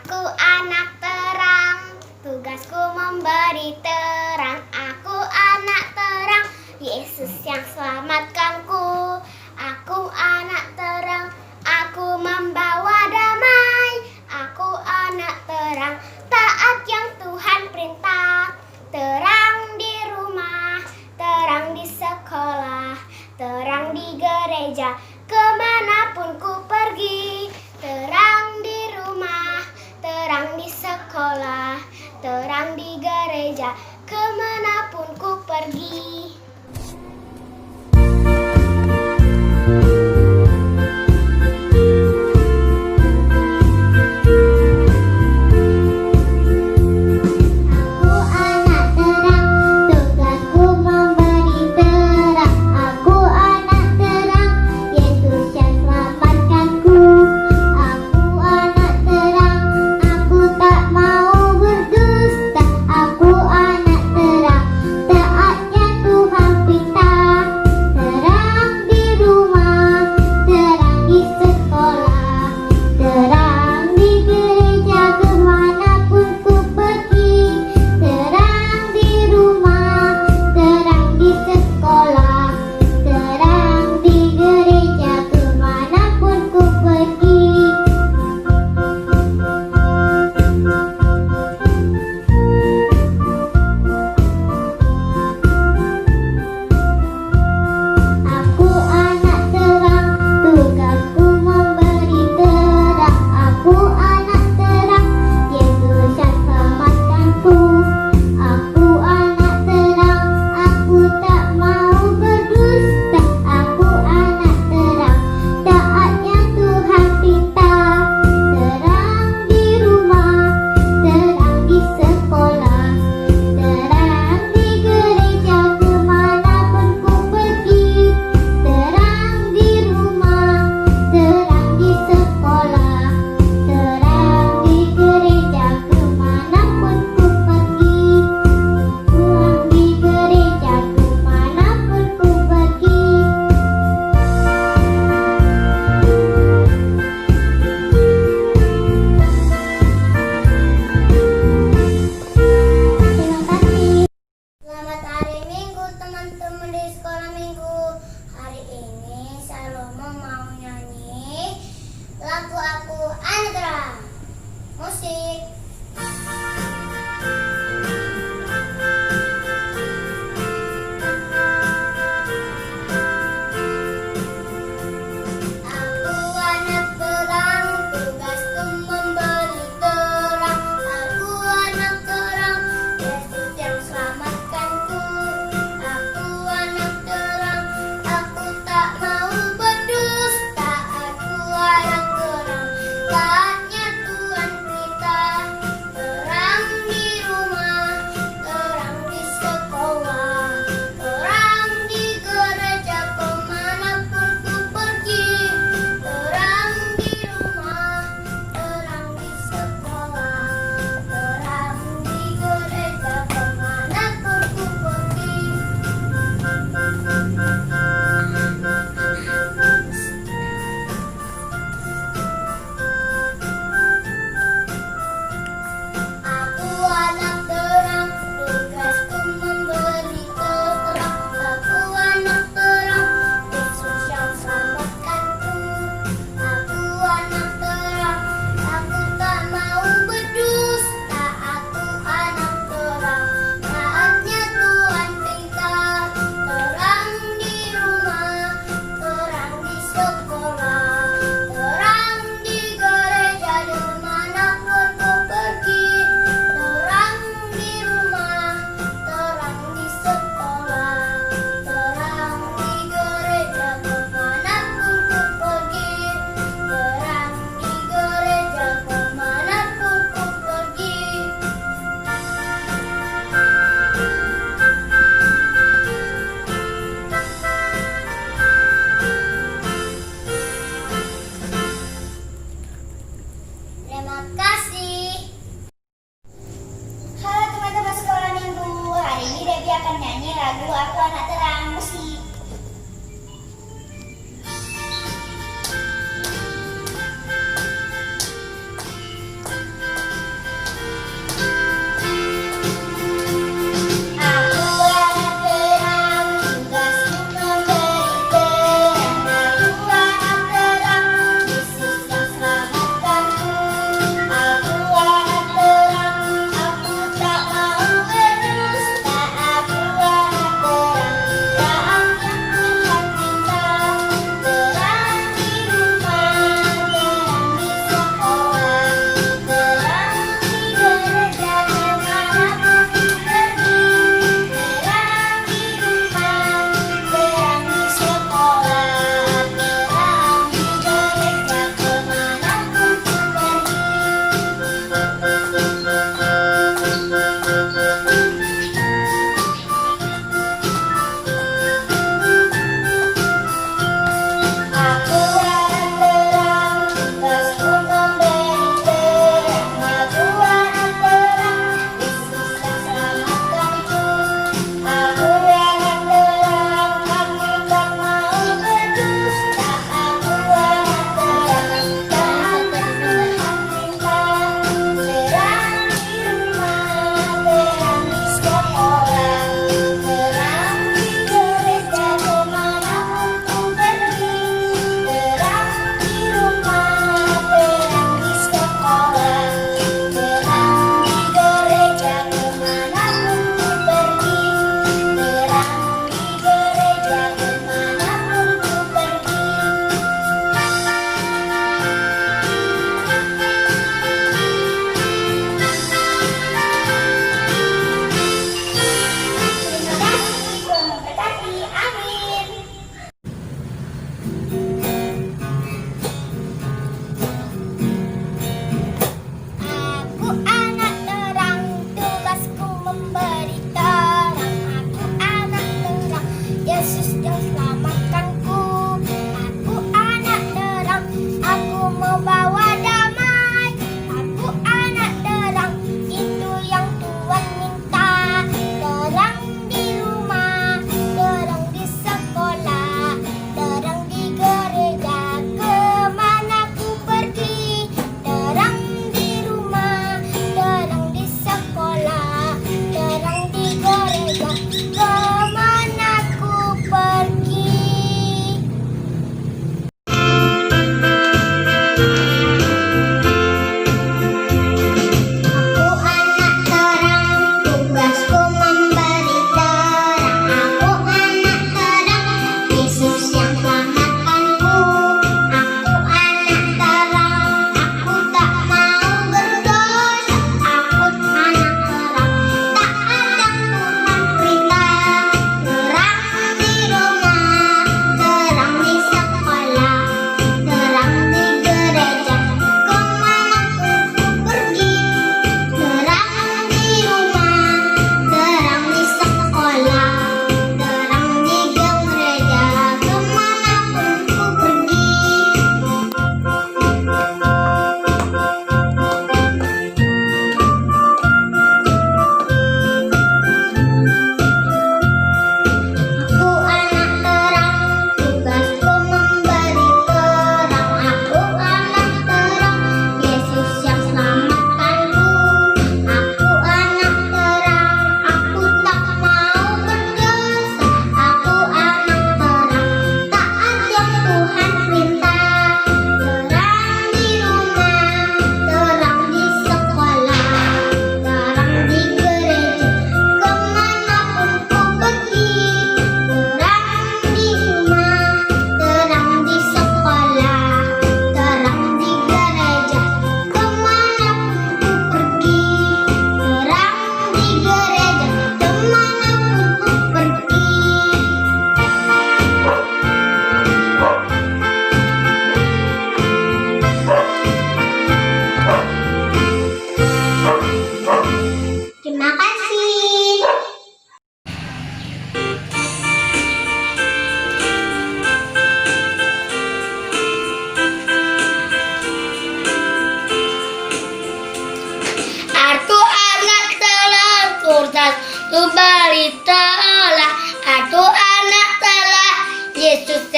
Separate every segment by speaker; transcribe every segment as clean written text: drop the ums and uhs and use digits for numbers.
Speaker 1: Aku anak terang, tugasku memberi terang. Aku anak terang, Yesus yang selamatkanku. Aku anak terang, aku membawa damai. Aku anak terang, taat yang Tuhan perintah. Terang di rumah, terang di sekolah, terang di gereja, kemanapun ku pergi. Terang di rumah, terang di sekolah, terang di gereja, kemanapun ku pergi. Teman-teman di sekolah minggu, hari ini Salomo mau nyanyi lagu Aku Anak Terang. Musik.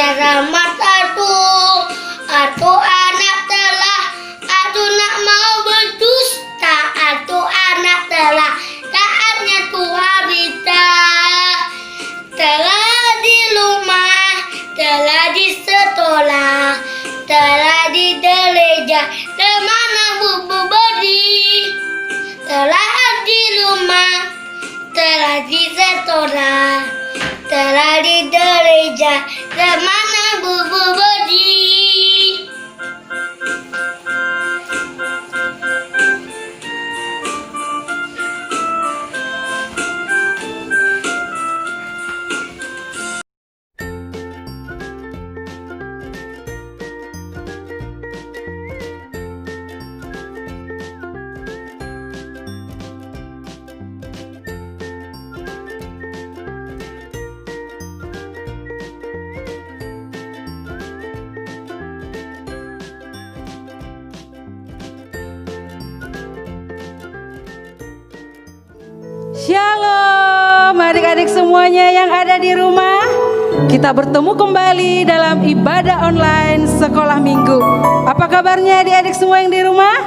Speaker 1: selamat atu anak telah, atu nak mau berdusta, atu anak telah, taatnya Tuhan kita. Telah di rumah, telah di sekolah, telah di gereja, kemana bubu bodi. Telah di rumah, telah di sekolah, telah di gereja, kemana bubu bodi.
Speaker 2: Shalom adik-adik semuanya yang ada di rumah. Kita bertemu kembali dalam ibadah online sekolah minggu. Apa kabarnya adik-adik semua yang di rumah?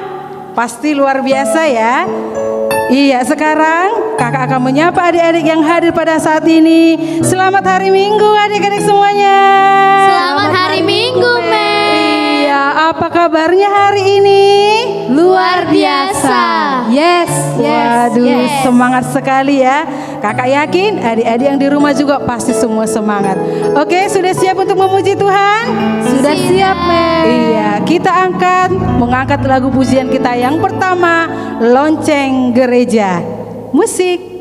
Speaker 2: Pasti luar biasa ya. Iya, sekarang kakak akan menyapa adik-adik yang hadir pada saat ini. Selamat hari Minggu adik-adik semuanya.
Speaker 3: Selamat hari Minggu, Mei.
Speaker 2: Iya, apa kabarnya hari ini?
Speaker 3: Luar biasa.
Speaker 2: Yes. Waduh, semangat sekali ya. Kakak yakin adik-adik yang di rumah juga pasti semua semangat. Oke, sudah siap untuk memuji Tuhan?
Speaker 3: Sudah siap, Mei.
Speaker 2: Iya, kita mengangkat lagu pujian kita yang pertama, Lonceng Gereja. Musik.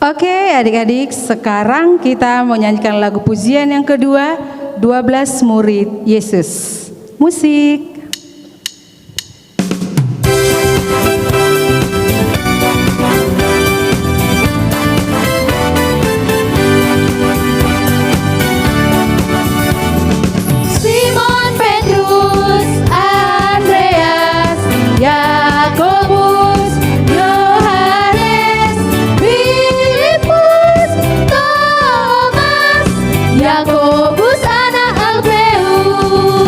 Speaker 2: Oke adik-adik, sekarang kita mau nyanyikan lagu pujian yang kedua, 12 murid Yesus. Musik.
Speaker 3: Yakobus anak Alfeus,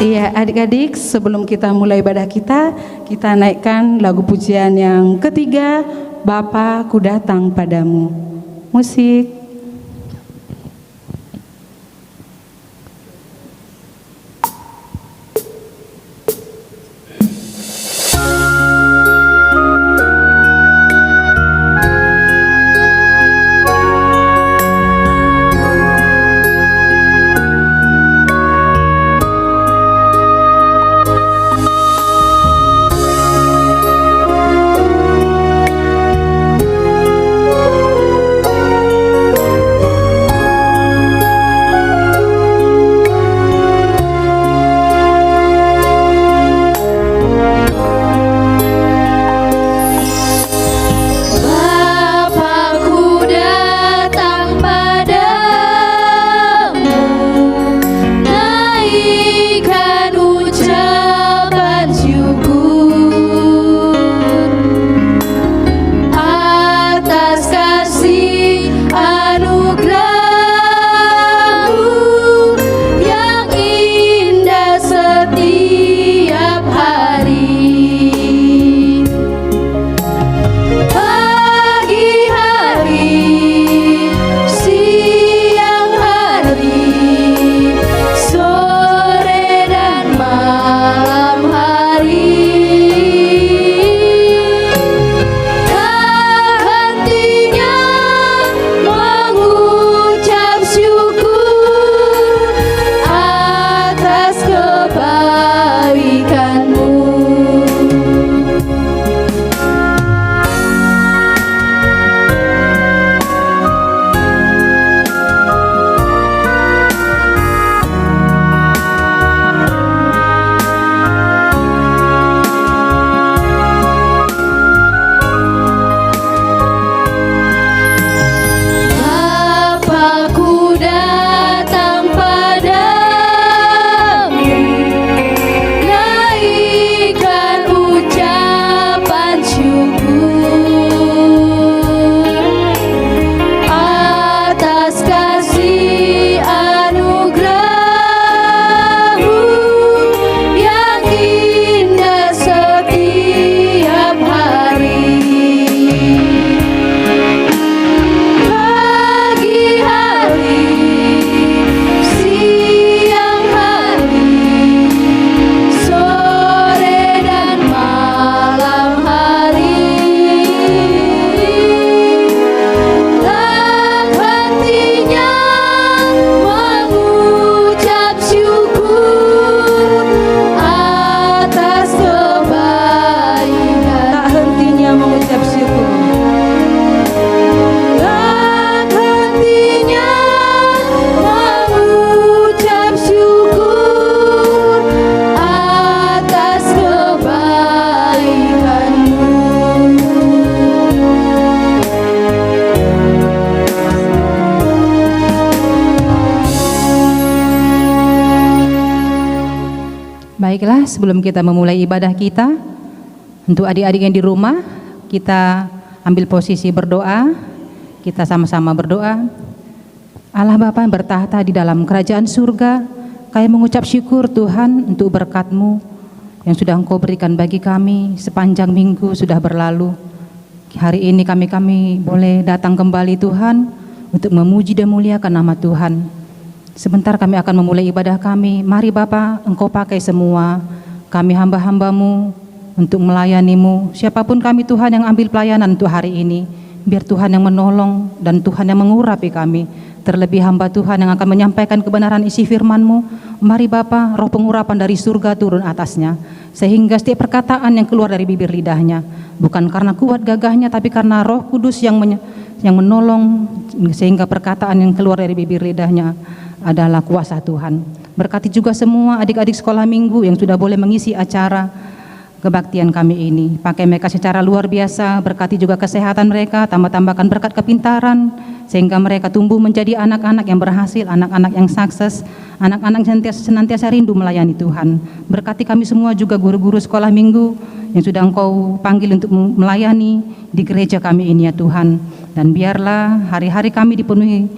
Speaker 2: Iya, adik-adik, sebelum kita mulai ibadah kita naikkan lagu pujian yang ketiga, Bapa ku datang padamu. Musik. Baiklah, sebelum kita memulai ibadah kita, untuk adik-adik yang di rumah, kita ambil posisi berdoa, kita sama-sama berdoa. Allah Bapa yang bertahta di dalam kerajaan surga, kami mengucap syukur Tuhan untuk berkat-Mu yang sudah Engkau berikan bagi kami sepanjang minggu sudah berlalu. Hari ini kami boleh datang kembali Tuhan untuk memuji dan muliakan nama Tuhan. Sebentar kami akan memulai ibadah kami. Mari Bapa, Engkau pakai semua kami hamba-hamba-Mu untuk melayani-Mu. Siapapun kami Tuhan yang ambil pelayanan untuk hari ini, biar Tuhan yang menolong dan Tuhan yang mengurapi kami. Terlebih hamba Tuhan yang akan menyampaikan kebenaran isi firman-Mu. Mari Bapa, roh pengurapan dari surga turun atasnya, sehingga setiap perkataan yang keluar dari bibir lidahnya bukan karena kuat gagahnya, tapi karena Roh Kudus yang menolong, sehingga perkataan yang keluar dari bibir lidahnya adalah kuasa Tuhan. Berkati juga semua adik-adik sekolah minggu yang sudah boleh mengisi acara kebaktian kami ini. Pakai mereka secara luar biasa, berkati juga kesehatan mereka, tambahkan berkat kepintaran, sehingga mereka tumbuh menjadi anak-anak yang berhasil, anak-anak yang sukses, anak-anak yang senantiasa rindu melayani Tuhan. Berkati kami semua juga guru-guru sekolah minggu yang sudah Engkau panggil untuk melayani di gereja kami ini ya Tuhan. Dan biarlah hari-hari kami dipenuhi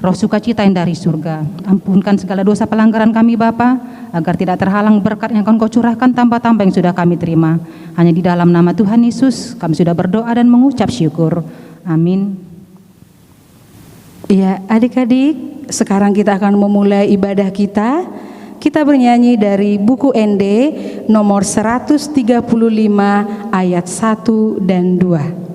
Speaker 2: roh sukacita yang dari surga. Ampunkan segala dosa pelanggaran kami Bapa, agar tidak terhalang berkat yang Engkau curahkan tanpa-tanpa yang sudah kami terima. Hanya di dalam nama Tuhan Yesus kami sudah berdoa dan mengucap syukur. Amin. Ya, adik-adik, sekarang kita akan memulai ibadah kita. Kita bernyanyi dari buku ND nomor 135 ayat 1 dan 2.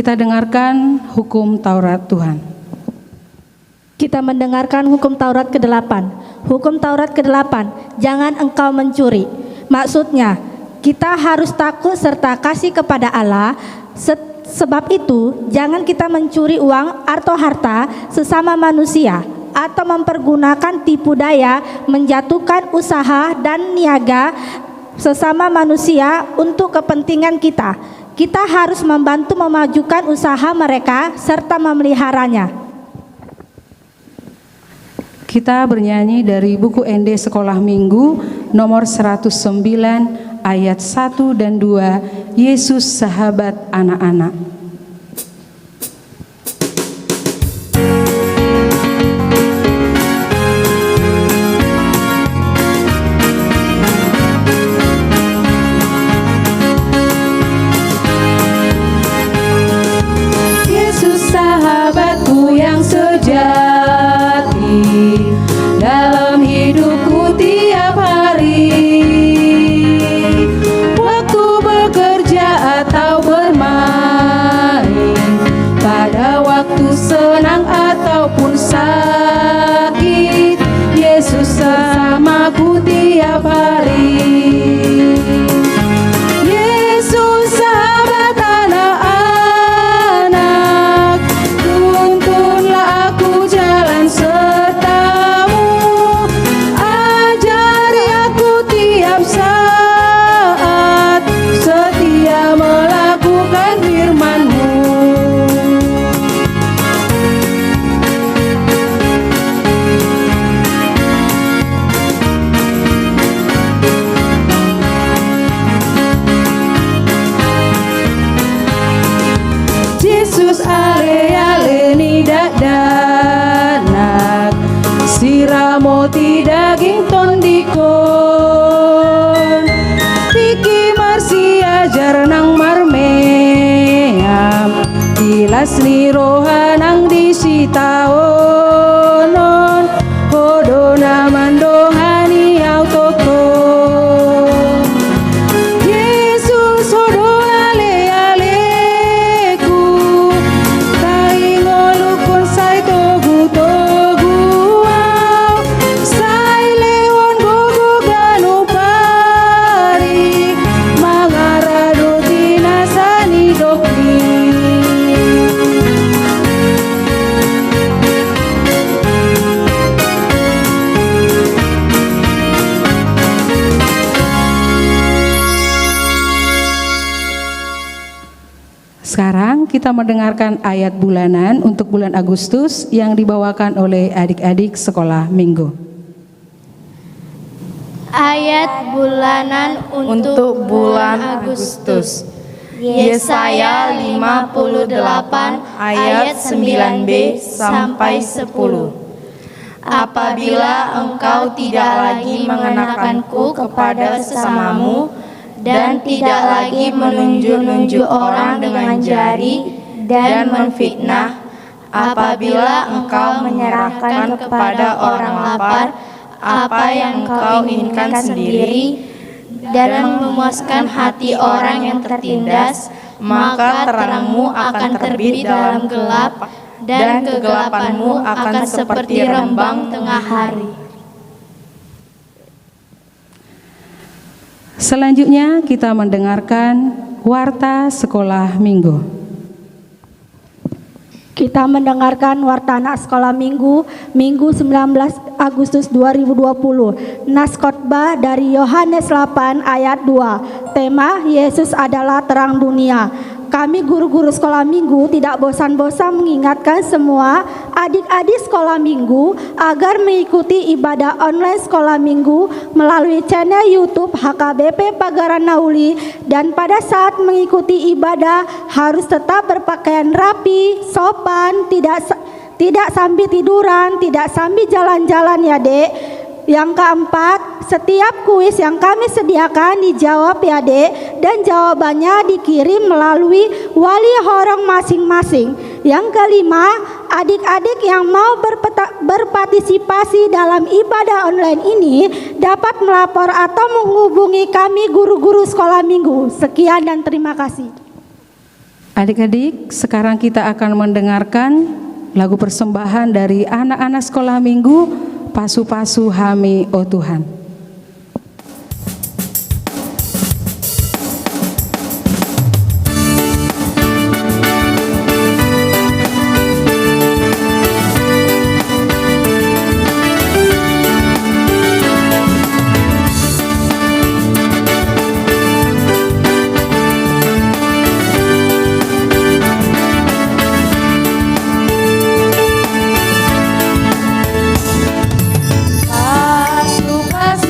Speaker 2: Kita dengarkan hukum Taurat Tuhan.
Speaker 3: Kita mendengarkan hukum Taurat ke-8. Hukum Taurat ke-8, jangan engkau mencuri. Maksudnya, kita harus takut serta kasih kepada Allah. Sebab itu, jangan kita mencuri uang atau harta sesama manusia, atau mempergunakan tipu daya, menjatuhkan usaha dan niaga sesama manusia untuk kepentingan kita. Kita harus membantu memajukan usaha mereka serta memeliharanya.
Speaker 2: Kita bernyanyi dari buku ND Sekolah Minggu nomor 109 ayat 1 dan 2, Yesus sahabat anak-anak. Sahabatku yang sejati dalam hidupku tiap hari, waktu bekerja atau bermain, ti daging tondikon tiki marsi ajar nang marmeam tilas ni rohanang disitaonon hodo naman dohani autoko Yesus hodo ale aleku tai ngolukon sai togu togu au sai lewon gogo ganu pari mangarado tinasani dokni Sekarang kita mendengarkan ayat bulanan untuk bulan Agustus yang dibawakan oleh adik-adik sekolah minggu.
Speaker 4: Ayat bulanan untuk bulan Agustus. Yesaya 58 ayat 9b sampai 10. Apabila engkau tidak lagi mengenakanku kepada sesamamu dan tidak lagi menunjuk-nunjuk orang dengan jari dan memfitnah, apabila engkau menyerahkan kepada orang lapar apa yang engkau inginkan sendiri dan memuaskan hati orang yang tertindas, maka terangmu akan terbit dalam gelap dan kegelapanmu akan seperti rembang tengah hari.
Speaker 2: Selanjutnya kita mendengarkan warta sekolah minggu.
Speaker 3: Kita mendengarkan warta anak sekolah minggu, Minggu 19 Agustus 2020. Nas khotbah dari Yohanes 8 ayat 2. Tema Yesus adalah terang dunia. Kami guru-guru sekolah minggu tidak bosan-bosan mengingatkan semua adik-adik sekolah minggu agar mengikuti ibadah online sekolah minggu melalui channel YouTube HKBP Pagaran Nauli, dan pada saat mengikuti ibadah harus tetap berpakaian rapi, sopan, tidak sambil tiduran, tidak sambil jalan-jalan ya Dek. Yang keempat, setiap kuis yang kami sediakan dijawab ya Dek, dan jawabannya dikirim melalui wali horong masing-masing. Yang kelima, adik-adik yang mau berpartisipasi dalam ibadah online ini dapat melapor atau menghubungi kami guru-guru sekolah minggu. Sekian dan terima kasih.
Speaker 2: Adik-adik, sekarang kita akan mendengarkan lagu persembahan dari anak-anak sekolah minggu, Pasu-pasu Hami Oh Tuhan.
Speaker 4: Pasu-pasu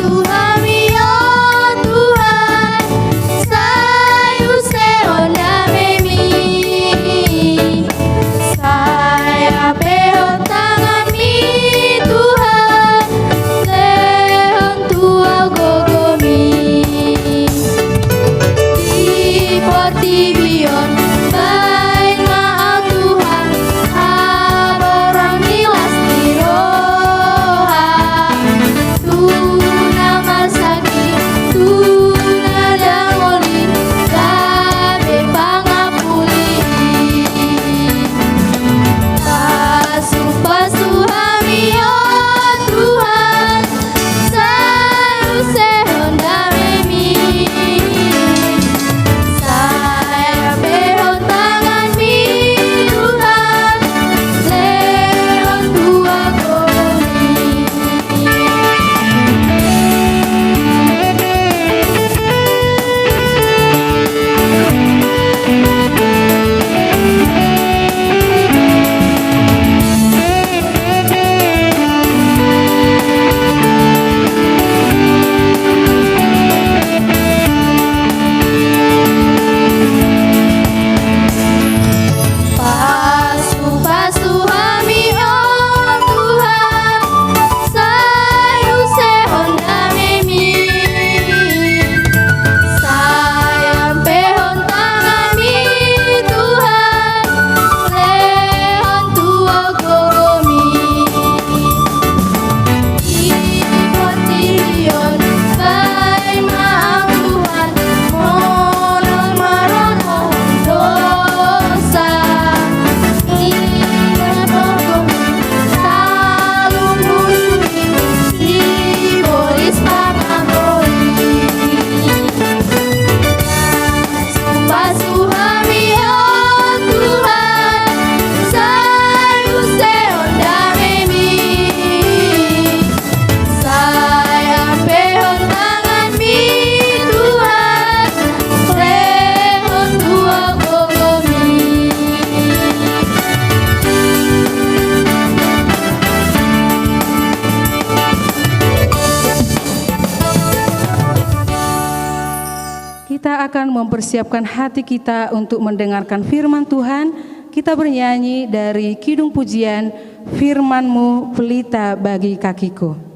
Speaker 2: kita akan mempersiapkan hati kita untuk mendengarkan firman Tuhan. Kita bernyanyi dari Kidung Pujian, Firman-Mu Pelita Bagi Kakiku.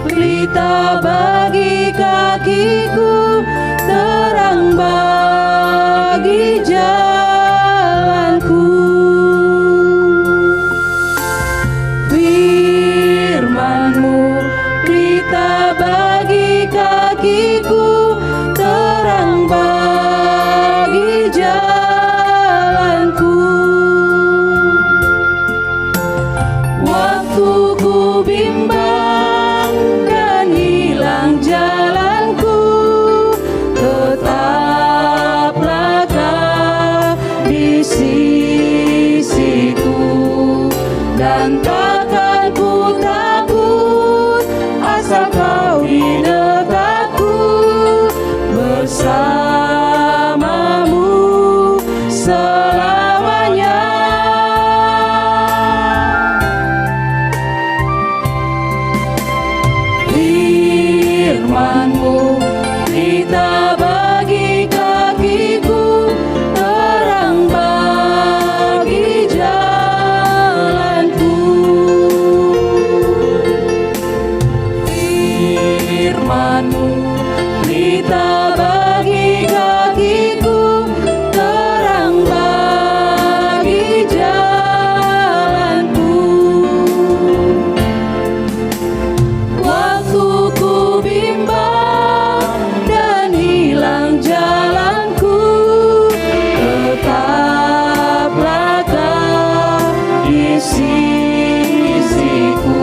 Speaker 2: Pelita bagi kakiku, terang bagi jalanku. Firman-Mu pelita bagi kakiku, terang bagi jalanku. Waktu ku bimbang dan hilang jalanku, tetaplah Kau di sisiku, dan takkan ku takut asal Kau di dekatku, bersamamu selamanya. Firman-Mu pelita bagi kakiku, terang bagi jalanku. Firman-Mu pelita bagi kakiku, terang bagi jalanku. Waktu ku bimbang dan hilang jalanku, tetaplah Kau di sisiku,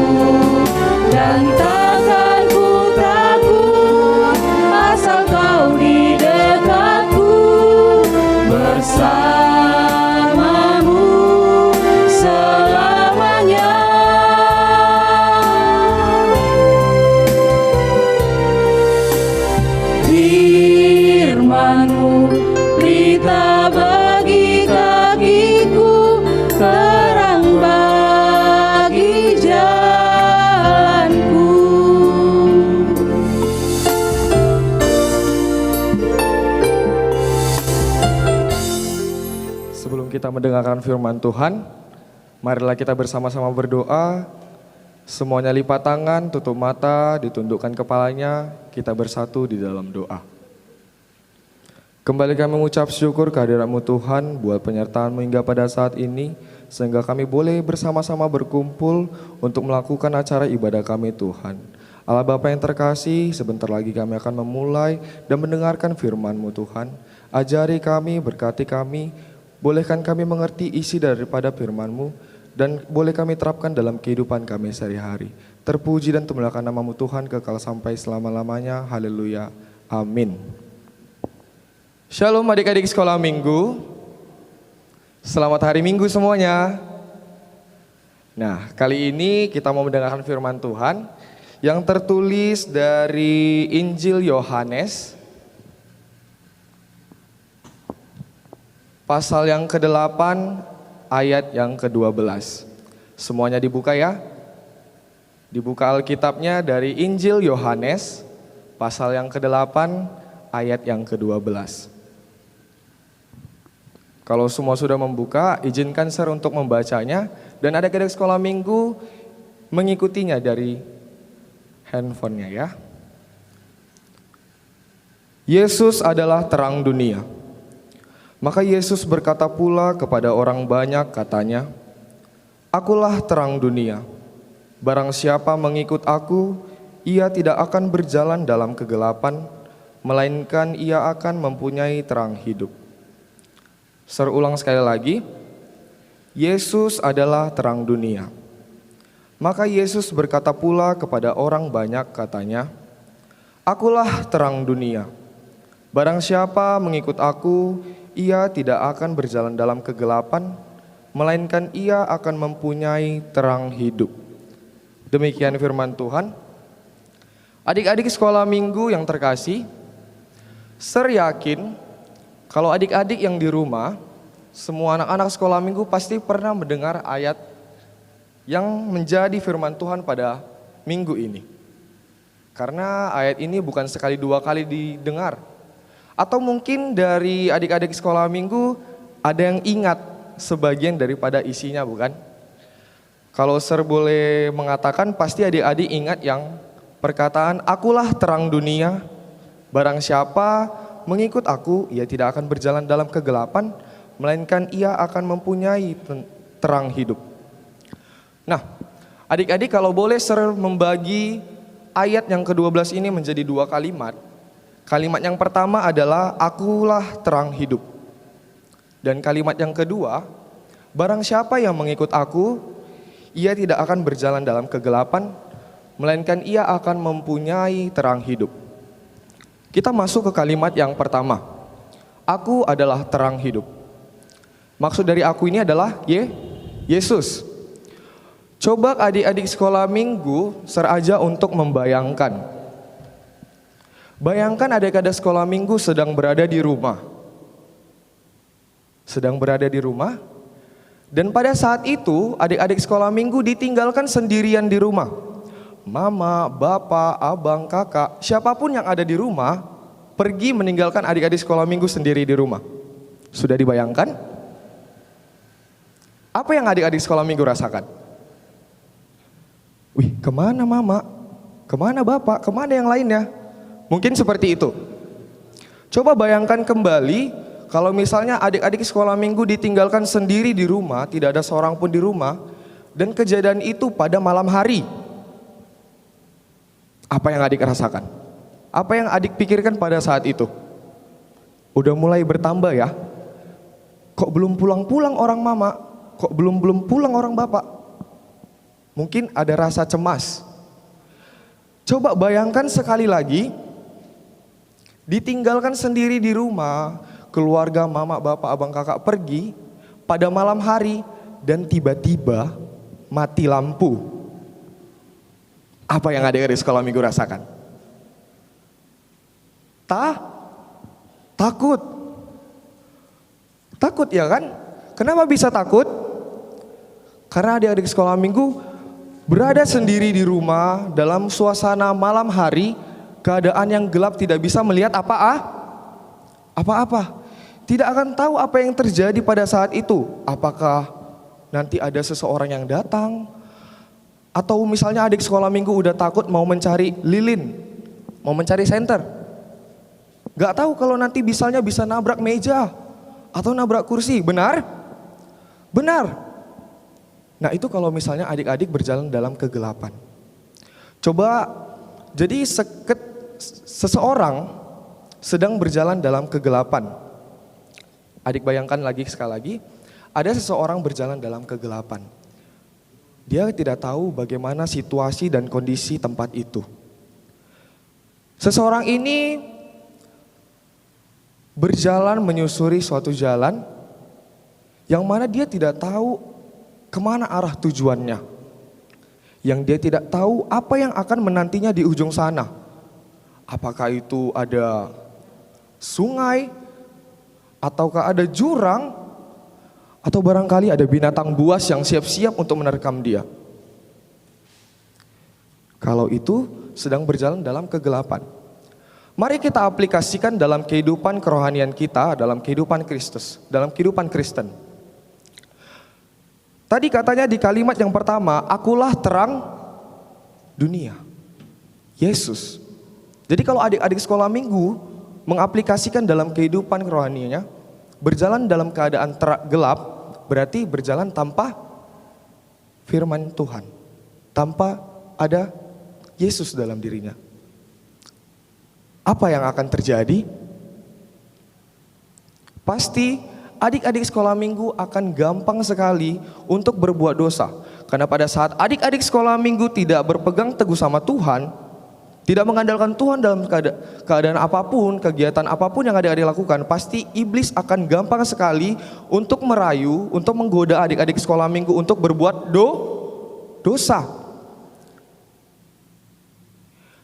Speaker 2: dan takkan ku takut asal Kau di dekatku, bersamamu selamanya. Firman-Mu pelita bagi kakiku, terang bagi jalanku.
Speaker 5: Sebelum kita mendengarkan firman Tuhan, marilah kita bersama-sama berdoa. Semuanya lipat tangan, tutup mata, ditundukkan kepalanya, kita bersatu di dalam doa. Kembali kami mengucap syukur kehadirat-Mu Tuhan buat penyertaan-Mu hingga pada saat ini, sehingga kami boleh bersama-sama berkumpul untuk melakukan acara ibadah kami Tuhan. Allah Bapa yang terkasih, sebentar lagi kami akan memulai dan mendengarkan firman-Mu Tuhan. Ajari kami, berkati kami, bolehkan kami mengerti isi daripada firman-Mu, dan boleh kami terapkan dalam kehidupan kami sehari-hari. Terpuji dan termuliakan nama-Mu Tuhan kekal sampai selama-lamanya. Haleluya. Amin. Shalom adik-adik sekolah minggu. Selamat hari Minggu semuanya. Nah, kali ini kita mau mendengarkan firman Tuhan yang tertulis dari Injil Yohanes pasal yang ke-8 ayat yang ke-12. Semuanya dibuka ya. Dibuka Alkitabnya dari Injil Yohanes pasal yang ke-8 ayat yang ke-12. Kalau semua sudah membuka, izinkan share untuk membacanya, dan adik-adik sekolah minggu mengikutinya dari handphonenya ya. Yesus adalah terang dunia. Maka Yesus berkata pula kepada orang banyak, katanya, "Akulah terang dunia. Barang siapa mengikut aku, ia tidak akan berjalan dalam kegelapan, melainkan ia akan mempunyai terang hidup." Serulang sekali lagi, Yesus adalah terang dunia. Maka Yesus berkata pula kepada orang banyak, katanya, "Akulah terang dunia. Barang siapa mengikut aku, ia tidak akan berjalan dalam kegelapan, melainkan ia akan mempunyai terang hidup. Demikian firman Tuhan. Adik-adik sekolah minggu yang terkasih, Ser yakin kalau adik-adik yang di rumah, semua anak-anak sekolah minggu pasti pernah mendengar ayat yang menjadi firman Tuhan pada minggu ini. Karena ayat ini bukan sekali dua kali didengar. Atau mungkin dari adik-adik sekolah minggu ada yang ingat sebagian daripada isinya, bukan? Kalau Ser boleh mengatakan, pasti adik-adik ingat yang perkataan, "Akulah terang dunia, barang siapa mengikut aku, ia tidak akan berjalan dalam kegelapan, melainkan ia akan mempunyai terang hidup." Nah, adik-adik kalau boleh Ser membagi ayat yang ke-12 ini menjadi dua kalimat. Kalimat yang pertama adalah, "Akulah terang hidup." Dan kalimat yang kedua, "Barang siapa yang mengikut aku, ia tidak akan berjalan dalam kegelapan, melainkan ia akan mempunyai terang hidup." Kita masuk ke kalimat yang pertama. Aku adalah terang hidup. Maksud dari aku ini adalah Yesus. Coba adik-adik sekolah minggu Ser untuk membayangkan. Bayangkan adik-adik sekolah minggu sedang berada di rumah. Dan pada saat itu adik-adik sekolah minggu ditinggalkan sendirian di rumah. Mama, bapak, abang, kakak, siapapun yang ada di rumah pergi meninggalkan adik-adik sekolah minggu sendiri di rumah. Sudah dibayangkan? Apa yang adik-adik sekolah minggu rasakan? Wih, kemana mama? Kemana bapak? Kemana yang lainnya? Mungkin seperti itu. Coba bayangkan kembali kalau misalnya adik-adik sekolah minggu ditinggalkan sendiri di rumah, tidak ada seorang pun di rumah, dan kejadian itu pada malam hari. Apa yang adik rasakan? Apa yang adik pikirkan pada saat itu? Udah mulai bertambah ya? Kok belum pulang-pulang orang mama? Kok belum pulang orang bapak? Mungkin ada rasa cemas. Coba bayangkan sekali lagi, ditinggalkan sendiri di rumah, keluarga mama, bapak, abang, kakak pergi pada malam hari dan tiba-tiba mati lampu. Apa yang adik-adik sekolah minggu rasakan? Takut. Takut ya kan? Kenapa bisa takut? Karena adik-adik sekolah minggu berada sendiri di rumah dalam suasana malam hari, keadaan yang gelap, tidak bisa melihat apa-apa. Tidak akan tahu apa yang terjadi pada saat itu. Apakah nanti ada seseorang yang datang? Atau misalnya adik sekolah minggu udah takut mau mencari lilin, mau mencari senter. Gak tahu kalau nanti misalnya bisa nabrak meja atau nabrak kursi, benar? Benar. Nah itu kalau misalnya adik-adik berjalan dalam kegelapan. Coba, jadi seseorang sedang berjalan dalam kegelapan. Adik bayangkan lagi sekali lagi, ada seseorang berjalan dalam kegelapan. Dia tidak tahu bagaimana situasi dan kondisi tempat itu. Seseorang ini berjalan menyusuri suatu jalan yang mana dia tidak tahu kemana arah tujuannya. Yang dia tidak tahu apa yang akan menantinya di ujung sana. Apakah itu ada sungai, ataukah ada jurang, atau barangkali ada binatang buas yang siap-siap untuk menerkam dia. Kalau itu sedang berjalan dalam kegelapan. Mari kita aplikasikan dalam kehidupan kerohanian kita, dalam kehidupan Kristus, dalam kehidupan Kristen. Tadi katanya di kalimat yang pertama, akulah terang dunia. Yesus. Jadi kalau adik-adik sekolah minggu mengaplikasikan dalam kehidupan kerohaniannya, berjalan dalam keadaan gelap, berarti berjalan tanpa firman Tuhan, tanpa ada Yesus dalam dirinya. Apa yang akan terjadi? Pasti adik-adik sekolah minggu akan gampang sekali untuk berbuat dosa. Karena pada saat adik-adik sekolah minggu tidak berpegang teguh sama Tuhan, Tidak mengandalkan Tuhan dalam keadaan apapun, kegiatan apapun yang adik-adik lakukan, pasti iblis akan gampang sekali untuk merayu, untuk menggoda adik-adik sekolah minggu untuk berbuat dosa.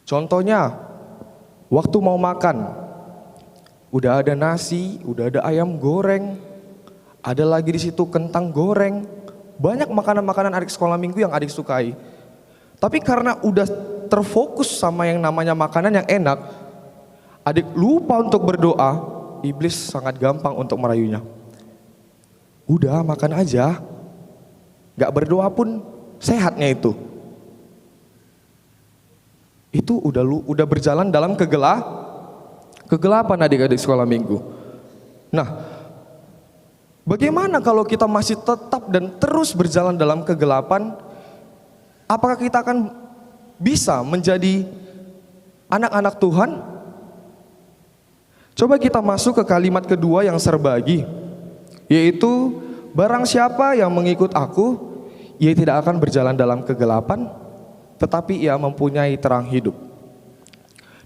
Speaker 5: Contohnya, waktu mau makan, udah ada nasi, udah ada ayam goreng, ada lagi di situ kentang goreng, banyak makanan-makanan adik sekolah minggu yang adik sukai. Tapi karena udah terfokus sama yang namanya makanan yang enak, adik lupa untuk berdoa, iblis sangat gampang untuk merayunya. Udah makan aja, gak berdoa pun sehatnya itu. Itu udah berjalan dalam kegelapan adik-adik sekolah minggu. Nah, bagaimana kalau kita masih tetap dan terus berjalan dalam kegelapan? Apakah kita akan bisa menjadi anak-anak Tuhan? Coba kita masuk ke kalimat kedua yang serbagi, yaitu barang siapa yang mengikut aku, ia tidak akan berjalan dalam kegelapan, tetapi ia mempunyai terang hidup.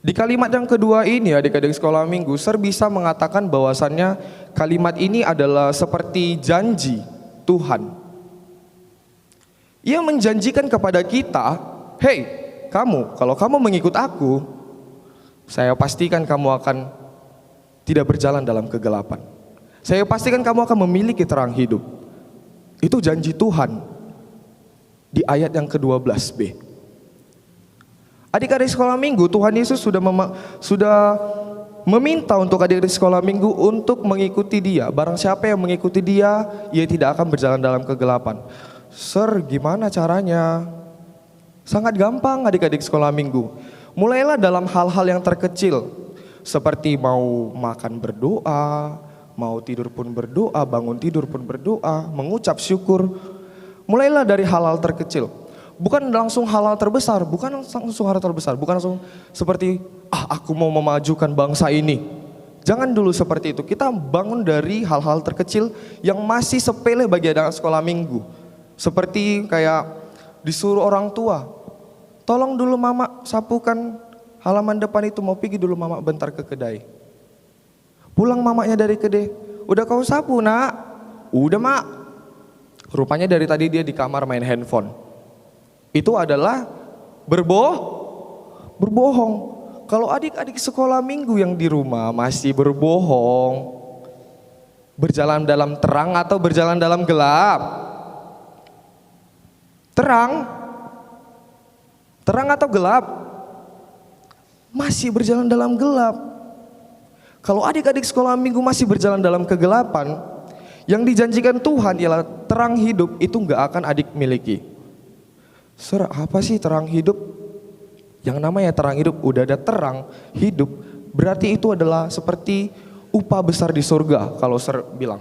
Speaker 5: Di kalimat yang kedua ini adik-adik sekolah minggu, bisa mengatakan bahwasannya kalimat ini adalah seperti janji Tuhan. Ia menjanjikan kepada kita, hei kamu, kalau kamu mengikut aku, saya pastikan kamu akan tidak berjalan dalam kegelapan. Saya pastikan kamu akan memiliki terang hidup. Itu janji Tuhan di ayat yang ke-12b. Adik-adik sekolah minggu, Tuhan Yesus sudah meminta untuk adik-adik sekolah minggu untuk mengikuti Dia. Barang siapa yang mengikuti Dia, ia tidak akan berjalan dalam kegelapan. Sir, gimana caranya? Sangat gampang adik-adik sekolah minggu. Mulailah dalam hal-hal yang terkecil, seperti mau makan berdoa, mau tidur pun berdoa, bangun tidur pun berdoa, mengucap syukur. Mulailah dari hal-hal terkecil. Bukan langsung hal-hal terbesar, bukan langsung seperti aku mau memajukan bangsa ini. Jangan dulu seperti itu. Kita bangun dari hal-hal terkecil yang masih sepele bagi anak sekolah minggu. Seperti kayak disuruh orang tua, tolong dulu mama sapukan halaman depan itu, mau pergi dulu mama bentar ke kedai. Pulang mamanya dari kedai, udah kau sapu nak? Udah mak. Rupanya dari tadi dia di kamar main handphone. Itu adalah berbohong. Kalau adik-adik sekolah minggu yang di rumah masih berbohong, berjalan dalam terang atau berjalan dalam gelap? Terang atau gelap? Masih berjalan dalam gelap. Kalau adik-adik sekolah minggu masih berjalan dalam kegelapan, yang dijanjikan Tuhan ialah terang hidup, itu gak akan adik miliki. Sir, apa sih terang hidup? Yang namanya terang hidup, udah ada terang hidup, berarti itu adalah seperti upah besar di surga. Kalau Sir bilang,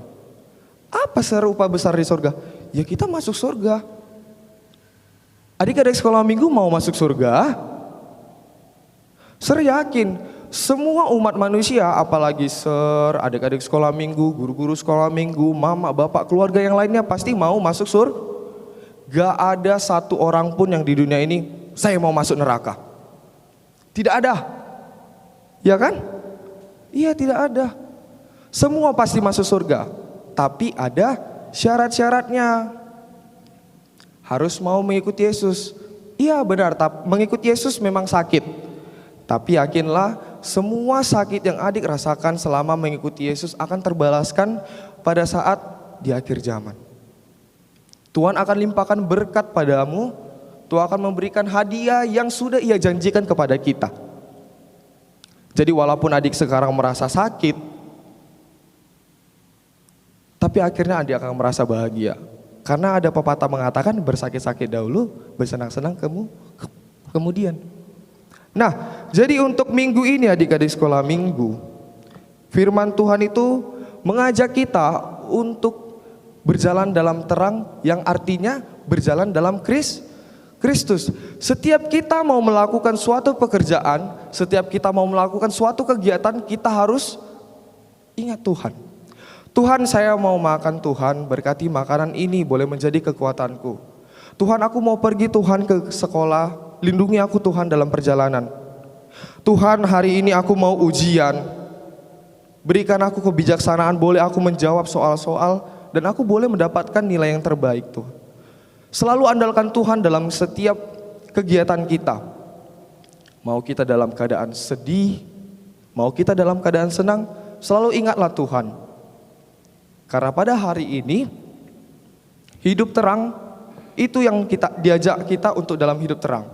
Speaker 5: apa Sir upah besar di surga? Ya kita masuk surga. Adik-adik sekolah minggu mau masuk surga? Sir yakin semua umat manusia, apalagi Sir, adik-adik sekolah minggu, guru-guru sekolah minggu, mama, bapak, keluarga yang lainnya pasti mau masuk surga. Gak ada satu orang pun yang di dunia ini saya mau masuk neraka. Tidak ada. Ya kan? Iya, tidak ada. Semua pasti masuk surga. Tapi ada syarat-syaratnya. Harus mau mengikuti Yesus. Iya benar, mengikuti Yesus memang sakit. Tapi yakinlah semua sakit yang adik rasakan selama mengikuti Yesus akan terbalaskan pada saat di akhir zaman. Tuhan akan limpahkan berkat padamu. Tuhan akan memberikan hadiah yang sudah Ia janjikan kepada kita. Jadi walaupun adik sekarang merasa sakit, tapi akhirnya adik akan merasa bahagia. Karena ada pepatah mengatakan bersakit-sakit dahulu, bersenang-senang kemudian. Nah, jadi untuk minggu ini adik-adik sekolah minggu, firman Tuhan itu mengajak kita untuk berjalan dalam terang, yang artinya berjalan dalam Kristus. Setiap kita mau melakukan suatu pekerjaan, setiap kita mau melakukan suatu kegiatan, kita harus ingat Tuhan. Tuhan, saya mau makan, Tuhan berkati makanan ini boleh menjadi kekuatanku. Tuhan, aku mau pergi Tuhan ke sekolah, lindungi aku Tuhan dalam perjalanan. Tuhan, hari ini aku mau ujian. Berikan aku kebijaksanaan, boleh aku menjawab soal-soal dan aku boleh mendapatkan nilai yang terbaik Tuhan. Selalu andalkan Tuhan dalam setiap kegiatan kita. Mau kita dalam keadaan sedih, mau kita dalam keadaan senang, selalu ingatlah Tuhan. Karena pada hari ini hidup terang itu yang kita diajak kita untuk dalam hidup terang.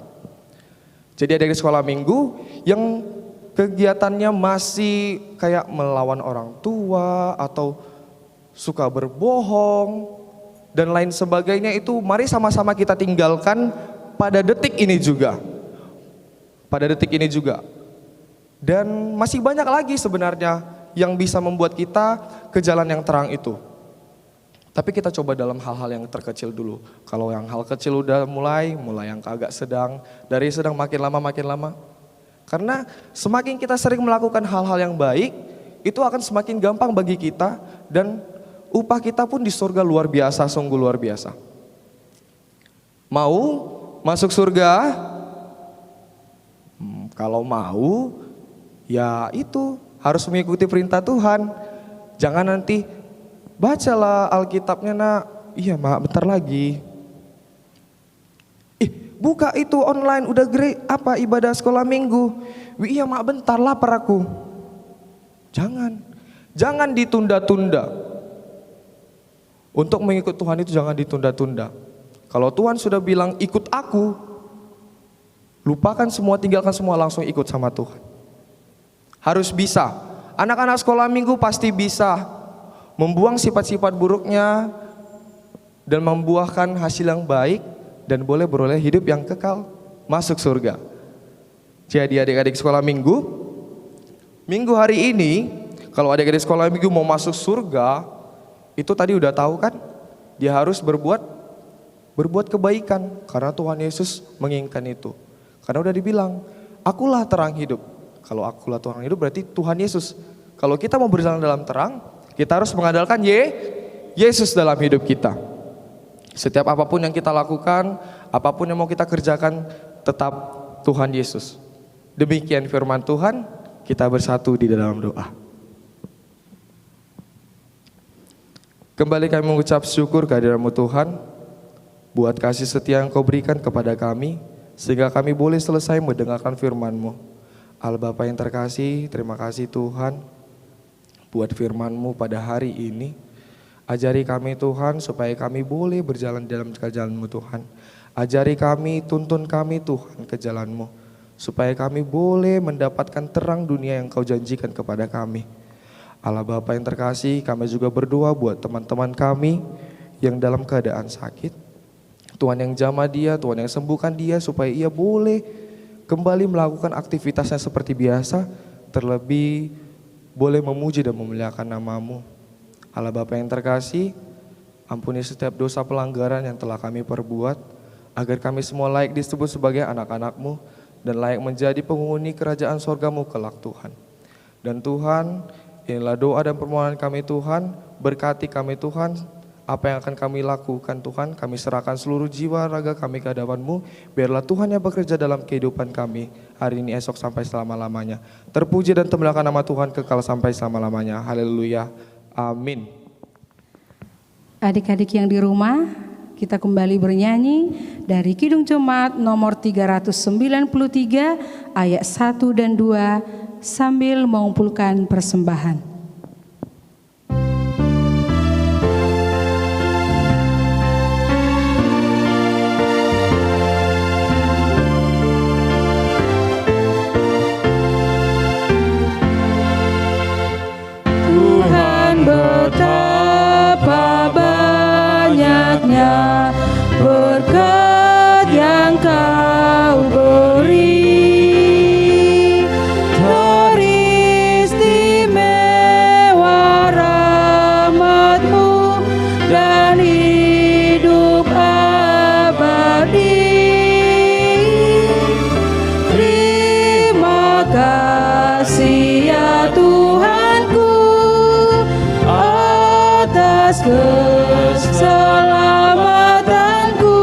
Speaker 5: Jadi ada di sekolah minggu yang kegiatannya masih kayak melawan orang tua atau suka berbohong dan lain sebagainya, itu mari sama-sama kita tinggalkan pada detik ini juga. Pada detik ini juga. Dan masih banyak lagi sebenarnya yang bisa membuat kita ke jalan yang terang itu. Tapi kita coba dalam hal-hal yang terkecil dulu. Kalau yang hal kecil udah mulai yang agak sedang, dari sedang makin lama. Karena semakin kita sering melakukan hal-hal yang baik, itu akan semakin gampang bagi kita dan upah kita pun di surga luar biasa, sungguh luar biasa. Mau masuk surga? Kalau mau, ya itu harus mengikuti perintah Tuhan. Jangan nanti bacalah Alkitabnya nak, iya mak bentar lagi. Buka itu online udah great ibadah sekolah minggu. Iya mak bentar lapar aku. Jangan ditunda-tunda. Untuk mengikut Tuhan itu jangan ditunda-tunda. Kalau Tuhan sudah bilang ikut aku, lupakan semua, tinggalkan semua, langsung ikut sama Tuhan. Harus bisa. Anak-anak sekolah minggu pasti bisa membuang sifat-sifat buruknya dan membuahkan hasil yang baik dan boleh beroleh hidup yang kekal, masuk surga. Jadi adik-adik sekolah minggu hari ini, kalau adik-adik sekolah minggu mau masuk surga, itu tadi udah tahu kan, dia harus berbuat kebaikan karena Tuhan Yesus menginginkan itu. Karena udah dibilang, akulah terang hidup. Kalau akulah terang hidup berarti Tuhan Yesus. Kalau kita mau berjalan dalam terang, kita harus mengandalkan Yesus dalam hidup kita. Setiap apapun yang kita lakukan, apapun yang mau kita kerjakan, tetap Tuhan Yesus. Demikian firman Tuhan, kita bersatu di dalam doa. Kembali kami mengucap syukur kehadiran-Mu Tuhan, buat kasih setia yang Kau berikan kepada kami, sehingga kami boleh selesai mendengarkan firman-Mu. Allah Bapa yang terkasih, terima kasih Tuhan, buat firman-Mu pada hari ini. Ajari kami Tuhan supaya kami boleh berjalan dalam jalan-Mu Tuhan. Ajari kami, tuntun kami Tuhan ke jalan-Mu. Supaya kami boleh mendapatkan terang dunia yang Kau janjikan kepada kami. Allah Bapa yang terkasih, kami juga berdoa buat teman-teman kami yang dalam keadaan sakit. Tuhan yang jamah dia, Tuhan yang sembuhkan dia supaya ia boleh kembali melakukan aktivitasnya seperti biasa. Terlebih boleh memuji dan memuliakan nama-Mu. Allah Bapa yang terkasih, ampuni setiap dosa pelanggaran yang telah kami perbuat, agar kami semua layak disebut sebagai anak-anak-Mu dan layak menjadi penghuni kerajaan sorga-Mu kelak Tuhan. Dan Tuhan, inilah doa dan permohonan kami Tuhan, berkati kami Tuhan, apa yang akan kami lakukan Tuhan, kami serahkan seluruh jiwa raga kami ke hadapan-Mu, biarlah Tuhan yang bekerja dalam kehidupan kami, hari ini, esok, sampai selama-lamanya. Terpuji dan temuliakan nama Tuhan kekal sampai selama-lamanya. Haleluya. Amin.
Speaker 2: Adik-adik yang di rumah, kita kembali bernyanyi dari Kidung Jemaat nomor 393 ayat 1 dan 2 sambil mengumpulkan persembahan.
Speaker 6: Betapa banyaknya berkat yang Kau beri, teristimewa rahmat-Mu dan hidup abadi. Terima kasih ya Tuhanku atas keselamatanku,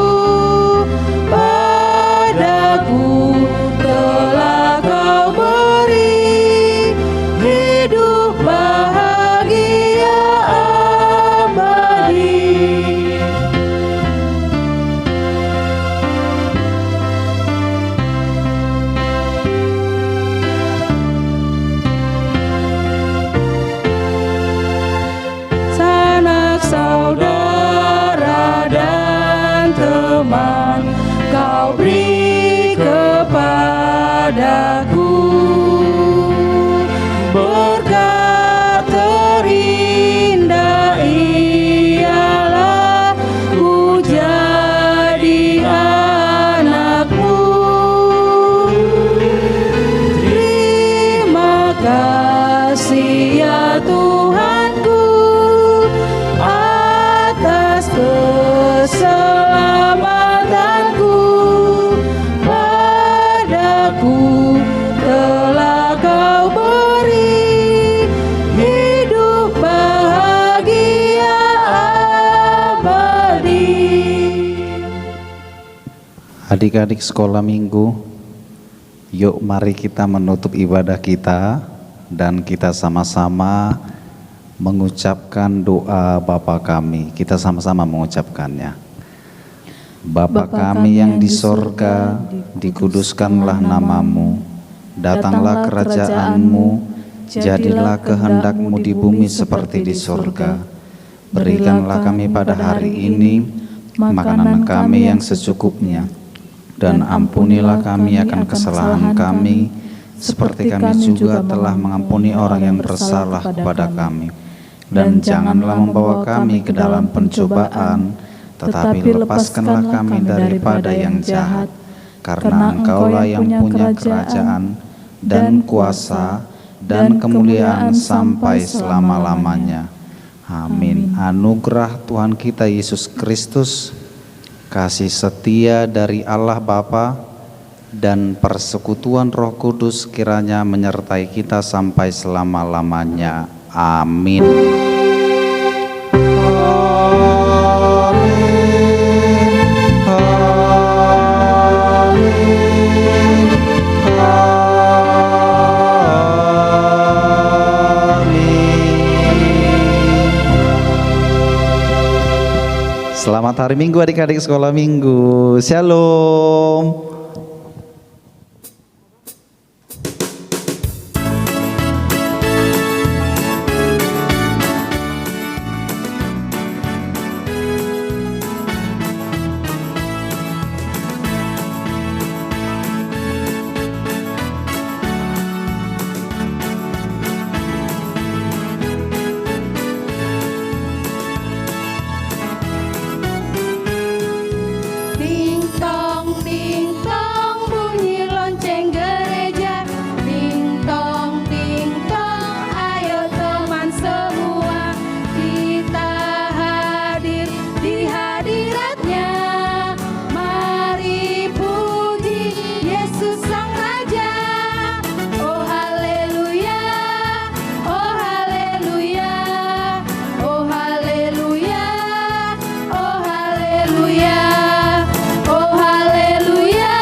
Speaker 7: Adik-adik sekolah minggu, yuk mari kita menutup ibadah kita dan kita sama-sama mengucapkan doa Bapa kami. Kita sama-sama mengucapkannya. Bapa kami yang di sorga, dikuduskanlah namamu, datanglah kerajaan-Mu, jadilah kehendak-Mu di bumi seperti di sorga. Berikanlah kami pada hari ini makanan kami yang secukupnya, dan ampunilah kami akan kesalahan kami, seperti kami juga telah mengampuni orang yang bersalah kepada kami. Dan janganlah membawa kami ke dalam pencobaan, tetapi lepaskanlah kami daripada yang jahat, karena Engkaulah yang punya kerajaan, dan kuasa, dan kemuliaan sampai selama-lamanya. Amin. Anugerah Tuhan kita Yesus Kristus, kasih setia dari Allah Bapa, dan persekutuan Roh Kudus kiranya menyertai kita sampai selama-lamanya. Amin. Selamat hari Minggu adik-adik sekolah minggu. Shalom.
Speaker 6: Ting tong bunyi lonceng gereja. Ting tong ayo teman semua, kita hadir di hadiratnya. Mari puji Yesus Sang Raja. Oh haleluya, oh haleluya, oh haleluya, oh haleluya. Oh haleluya,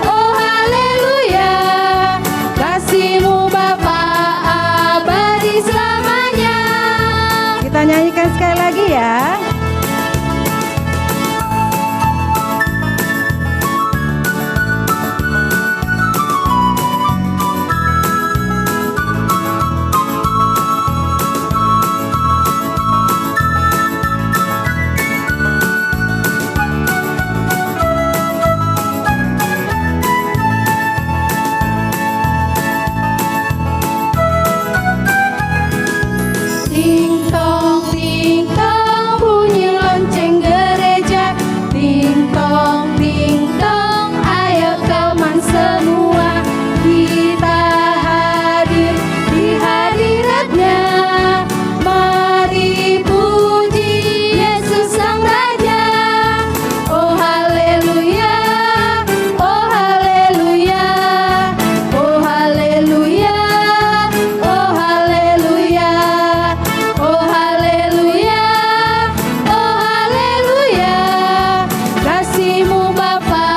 Speaker 6: oh haleluya, kasih-Mu Bapa abadi selamanya.
Speaker 2: Kita nyanyikan sekali lagi ya.
Speaker 6: Ting tong bunyi lonceng gereja. Ting tong ayo teman semua, kita hadir di hadiratnya. Mari puji Yesus Sang Raja. Oh haleluya, oh haleluya, oh haleluya, oh haleluya. Oh haleluya, oh haleluya, kasih-Mu Bapa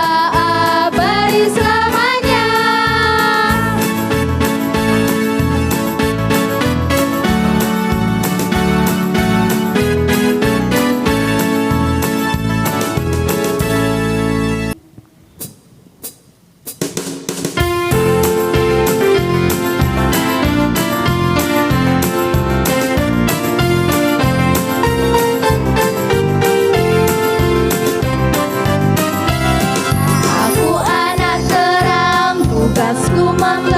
Speaker 6: abadi selamanya. Aku anak terang, tugasku memberi